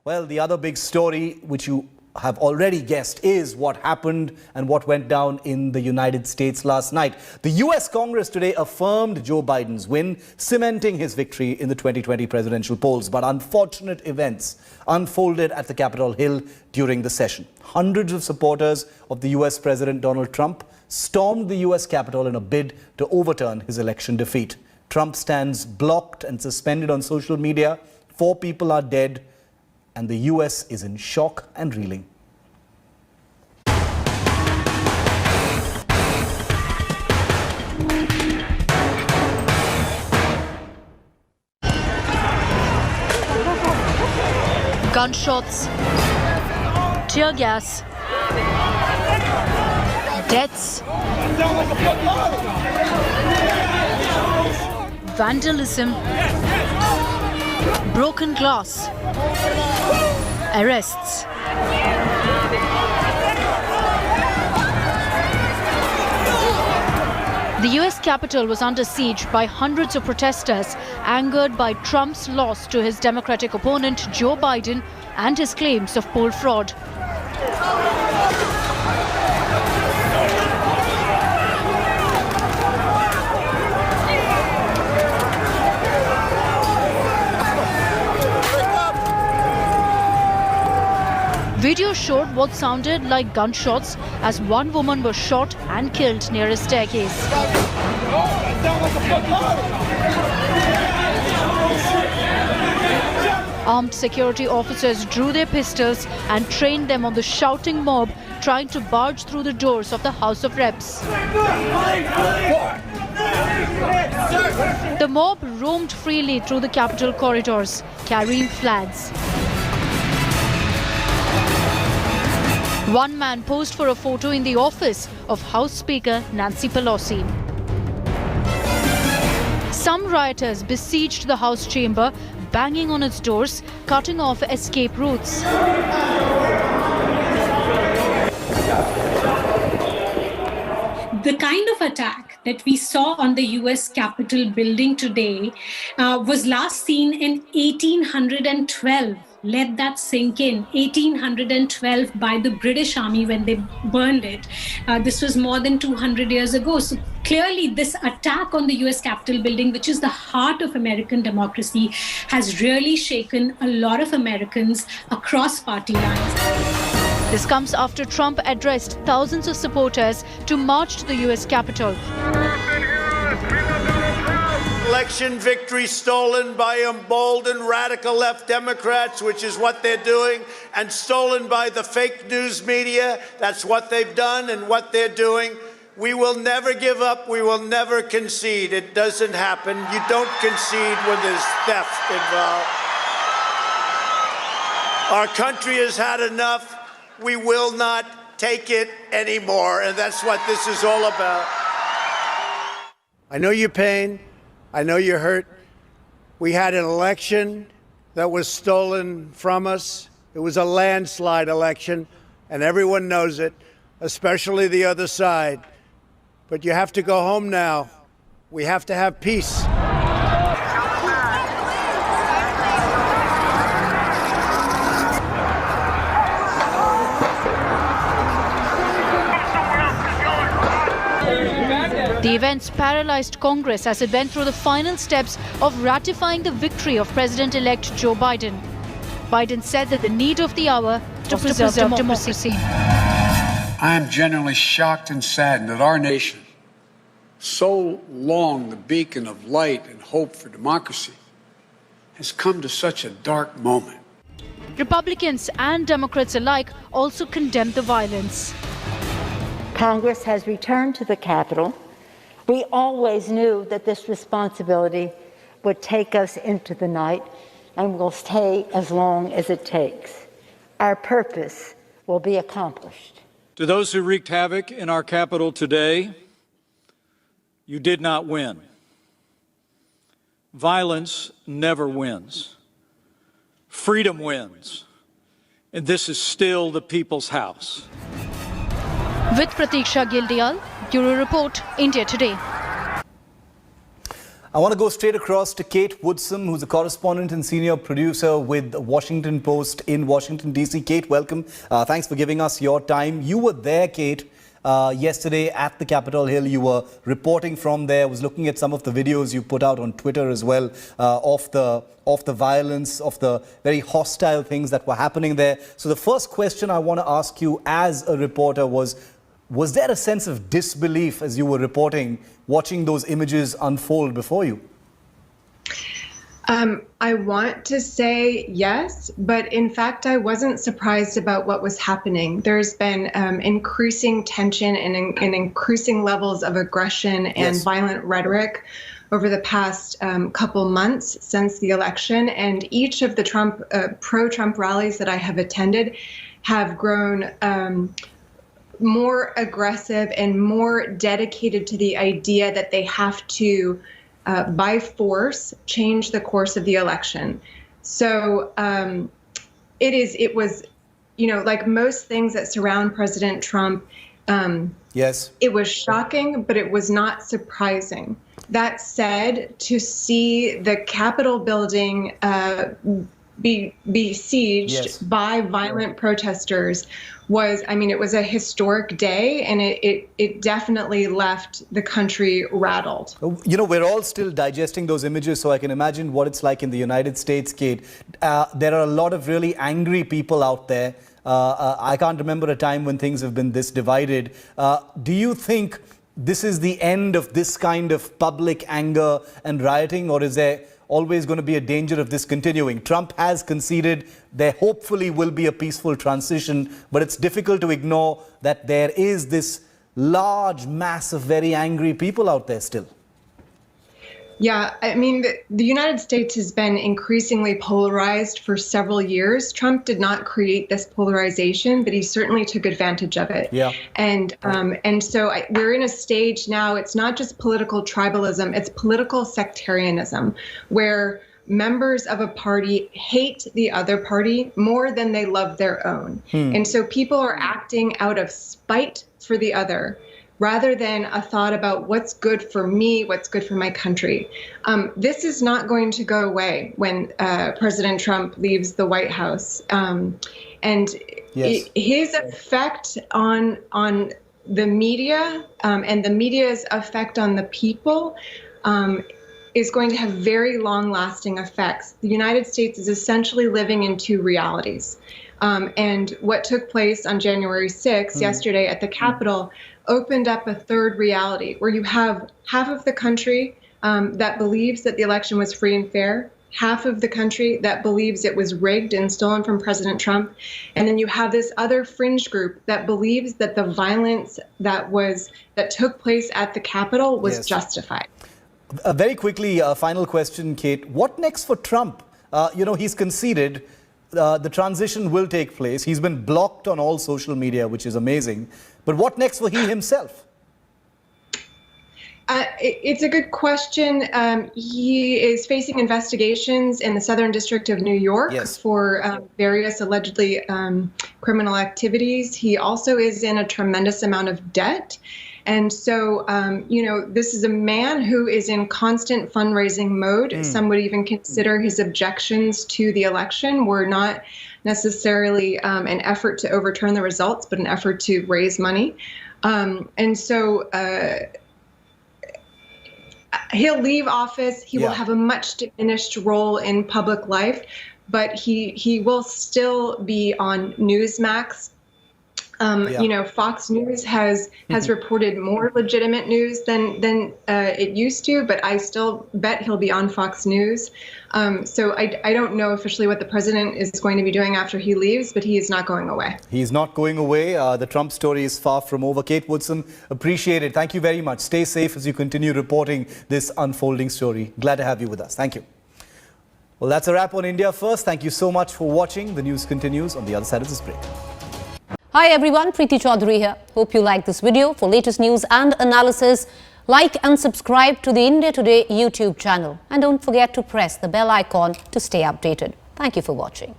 Well, the other big story, which you have already guessed, is what happened and what went down in the United States last night. The US Congress today affirmed Joe Biden's win, cementing his victory in the 2020 presidential polls. But unfortunate events unfolded at the Capitol Hill during the session. Hundreds of supporters of the US President Donald Trump stormed the US Capitol in a bid to overturn his election defeat. Trump stands blocked and suspended on social media. 4 people are dead, and the US is in shock and reeling. Gunshots, tear gas, deaths, vandalism, broken glass, arrests. The US Capitol was under siege by hundreds of protesters, angered by Trump's loss to his Democratic opponent Joe Biden and his claims of poll fraud. Video showed what sounded like gunshots as one woman was shot and killed near a staircase. Armed security officers drew their pistols and trained them on the shouting mob trying to barge through the doors of the House of Reps. The mob roamed freely through the Capitol corridors, carrying flags. One man posed for a photo in the office of House Speaker Nancy Pelosi. Some rioters besieged the House chamber, banging on its doors, cutting off escape routes. The kind of attack that we saw on the US Capitol building today was last seen in 1812. Let that sink in. 1812 by the British Army when they burned it. This was more than 200 years ago. So clearly this attack on the US Capitol building, which is the heart of American democracy, has really shaken a lot of Americans across party lines. This comes after Trump addressed thousands of supporters to march to the US Capitol. Election victory stolen by emboldened radical left Democrats, which is what they're doing, and stolen by the fake news media. That's what they've done and what they're doing. We will never give up. We will never concede. It doesn't happen. You don't concede when there's theft involved. Our country has had enough. We will not take it anymore, and that's what this is all about. I know your pain. I know you're hurt. We had an election that was stolen from us. It was a landslide election, and everyone knows it, especially the other side. But you have to go home now. We have to have peace. The events paralyzed Congress as it went through the final steps of ratifying the victory of President-elect Joe Biden. Biden said that the need of the hour was to preserve democracy. I am genuinely shocked and saddened that our nation, so long the beacon of light and hope for democracy, has come to such a dark moment. Republicans and Democrats alike also condemned the violence. Congress has returned to the Capitol. We always knew that this responsibility would take us into the night and will stay as long as it takes. Our purpose will be accomplished. To those who wreaked havoc in our Capitol today, you did not win. Violence never wins. Freedom wins. And this is still the people's house. With Pratiksha Gildial, Bureau Report, India Today. I want to go straight across to Kate Woodsum, who's a correspondent and senior producer with Washington Post in Washington, D.C. Kate, welcome. Thanks for giving us your time. You were there, Kate, yesterday at the Capitol Hill. You were reporting from there. I was looking at some of the videos you put out on Twitter as well of the violence, of the very hostile things that were happening there. So the first question I want to ask you as a reporter was there a sense of disbelief as you were reporting, watching those images unfold before you? I want to say yes, but in fact, I wasn't surprised about what was happening. There's been increasing tension and increasing levels of aggression and violent rhetoric over the past couple months since the election. And each of the pro-Trump rallies that I have attended have grown more aggressive and more dedicated to the idea that they have to, by force, change the course of the election. So it was, you know, like most things that surround President Trump, it was shocking, but it was not surprising. That said, to see the Capitol building be besieged by violent protesters was, I mean, it was a historic day, and it definitely left the country rattled. You know, we're all still digesting those images, so I can imagine what it's like in the United States, Kate. There are a lot of really angry people out there. I can't remember a time when things have been this divided. Do you think this is the end of this kind of public anger and rioting, or is there always going to be a danger of this continuing? Trump has conceded there hopefully will be a peaceful transition, but it's difficult to ignore that there is this large mass of very angry people out there still. Yeah, I mean, the United States has been increasingly polarized for several years. Trump did not create this polarization, but he certainly took advantage of it. Yeah. And so we're in a stage now, it's not just political tribalism, it's political sectarianism, where members of a party hate the other party more than they love their own. And so people are acting out of spite for the other, rather than a thought about what's good for me, what's good for my country. This is not going to go away when President Trump leaves the White House. And his effect on the media and the media's effect on the people is going to have very long-lasting effects. The United States is essentially living in two realities. And what took place on January 6th, yesterday at the Capitol, opened up a third reality where you have half of the country that believes that the election was free and fair, half of the country that believes it was rigged and stolen from President Trump, and then you have this other fringe group that believes that the violence that took place at the Capitol was justified. Very quickly, final question, Kate. What next for Trump? You know, he's conceded the transition will take place. He's been blocked on all social media, which is amazing. But what next for he himself? It's a good question. He is facing investigations in the Southern District of New York for various allegedly criminal activities. He also is in a tremendous amount of debt. And so, you know, this is a man who is in constant fundraising mode. Some would even consider his objections to the election were not necessarily an effort to overturn the results, but an effort to raise money. And so he'll leave office. He will have a much diminished role in public life, but he will still be on Newsmax. You know, Fox News has reported more legitimate news than it used to, but I still bet he'll be on Fox News. So I don't know officially what the president is going to be doing after he leaves, but he is not going away. He's not going away. The Trump story is far from over. Kate Woodson, appreciate it. Thank you very much. Stay safe as you continue reporting this unfolding story. Glad to have you with us. Thank you. Well, that's a wrap on India First. Thank you so much for watching. The news continues on the other side of this break. Hi everyone, Preeti Chaudhary here. Hope you like this video. For latest news and analysis, like and subscribe to the India Today YouTube channel. And don't forget to press the bell icon to stay updated. Thank you for watching.